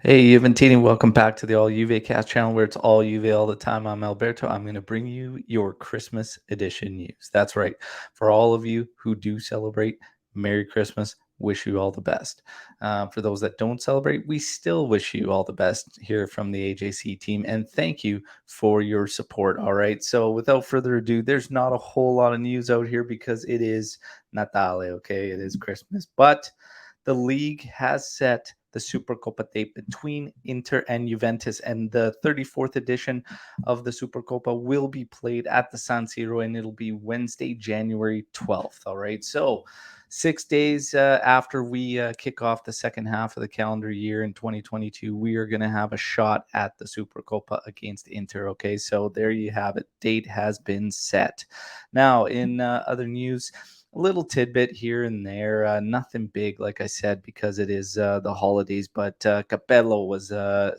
Hey, Juventini, welcome back to the All Juve Cast channel where it's all Juve all the time. I'm Alberto. I'm going to bring you your Christmas edition news. That's right. For all of you who do celebrate, Merry Christmas. Wish you all the best. For those that don't celebrate, we still wish you all the best here from the AJC team. And thank you for your support. All right. So without further ado, there's not a whole lot of news out here because it is Natale. Okay. It is Christmas. But the league has set the Supercoppa date between Inter and Juventus, and the 34th edition of the Supercoppa will be played at the San Siro, and it'll be Wednesday, January 12th. All right, so 6 days after we kick off the second half of the calendar year in 2022, we are going to have a shot at the Supercoppa against Inter. Okay, so there you have it. Date has been set. Now, in other news, a little tidbit here and there, nothing big, like I said, because it is the holidays. But Capello was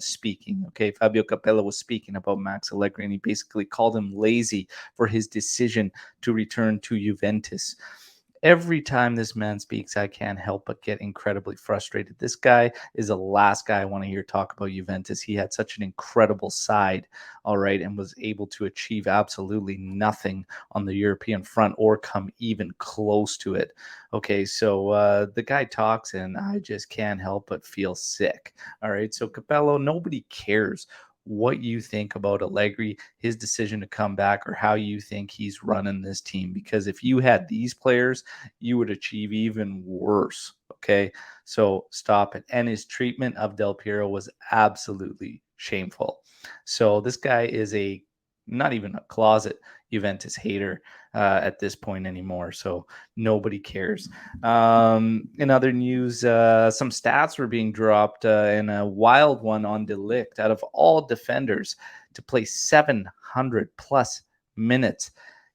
speaking. Okay, Fabio Capello was speaking about Max Allegri, and he basically called him lazy for his decision to return to Juventus. Every time this man speaks, I can't help but get incredibly frustrated. This guy is the last guy I want to hear talk about Juventus. He had such an incredible side, all right, and was able to achieve absolutely nothing on the European front or come even close to it. Okay, so the guy talks, and I just can't help but feel sick. All right, so Capello, nobody cares what you think about Allegri, his decision to come back, or how you think he's running this team. Because if you had these players, you would achieve even worse. Okay. So stop it. And his treatment of Del Piero was absolutely shameful. So this guy is a not even a closet Juventus hater at this point anymore. So nobody cares. In other news, some stats were being dropped, and a wild one on Delict. Out of all defenders to play 700 plus minutes,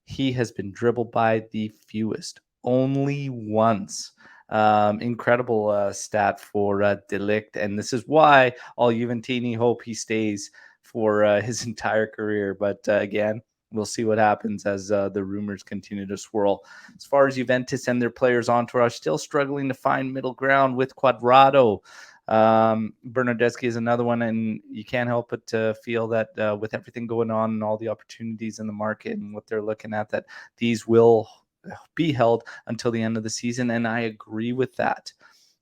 he has been dribbled by the fewest, only once. Incredible stat for Delict, and this is why all Juventini hope he stays for his entire career. But again, we'll see what happens as the rumors continue to swirl. As far as Juventus and their players' entourage, still struggling to find middle ground with Quadrado. Bernardeschi is another one, and you can't help but feel that with everything going on and all the opportunities in the market and what they're looking at, that these will be held until the end of the season. And I agree with that.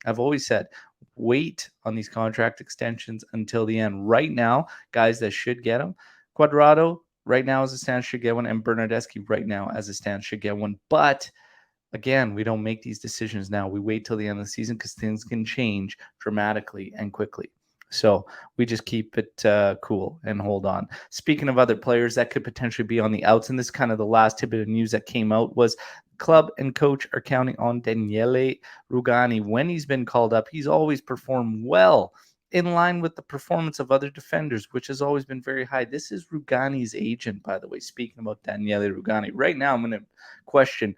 I've always said, wait on these contract extensions until the end. Right now, guys that should get them, Quadrado right now as a stand should get one, and Bernardeschi right now as a stand should get one. But again, we don't make these decisions now. We wait till the end of the season because things can change dramatically and quickly. So we just keep it cool and hold on. Speaking of other players that could potentially be on the outs, and this is kind of the last tidbit of news that came out, was club and coach are counting on Daniele Rugani. When he's been called up, he's always performed well, in line with the performance of other defenders, which has always been very high. This is Rugani's agent, by the way, speaking about Daniele Rugani. Right now, I'm going to question,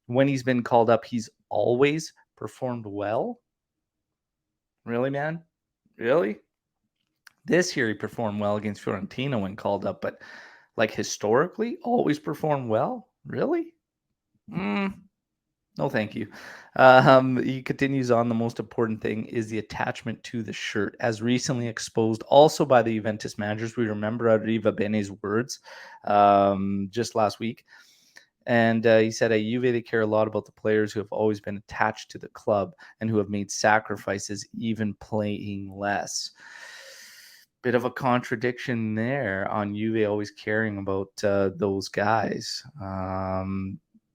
when he's been called up, he's always performed well? Really, man? Really? This year he performed well against Fiorentina when called up, but like historically, always performed well? Really? Mm, no, thank you. He continues on. The most important thing is the attachment to the shirt, as recently exposed also by the Juventus managers. We remember Arriva Bene's words just last week. And he said at Juve, they care a lot about the players who have always been attached to the club and who have made sacrifices, even playing less. Bit of a contradiction there on Juve always caring about those guys.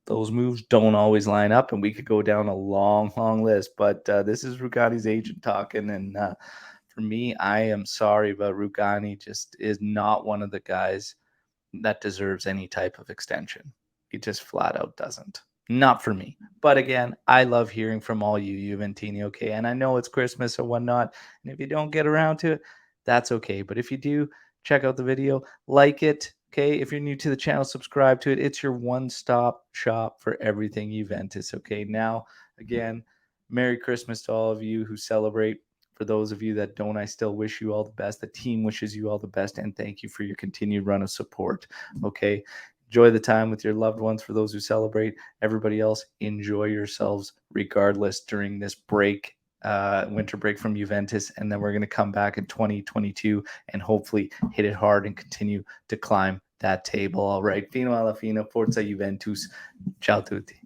Those moves don't always line up, and we could go down a long, long list. But this is Rugani's agent talking, and for me, I am sorry, but Rugani just is not one of the guys that deserves any type of extension. He just flat out doesn't. Not for me. But again, I love hearing from all you Juventini, okay? And I know it's Christmas or whatnot. And if you don't get around to it, that's okay. But if you do, check out the video, like it, okay? If you're new to the channel, subscribe to it. It's your one-stop shop for everything Juventus, okay? Now, again, Merry Christmas to all of you who celebrate. For those of you that don't, I still wish you all the best. The team wishes you all the best, and thank you for your continued run of support. Okay. Enjoy the time with your loved ones. For those who celebrate, everybody else, enjoy yourselves regardless during this break winter break from Juventus, and then we're going to come back in 2022 and hopefully hit it hard and continue to climb that table. All right, fino alla fine, forza Juventus. Ciao tutti.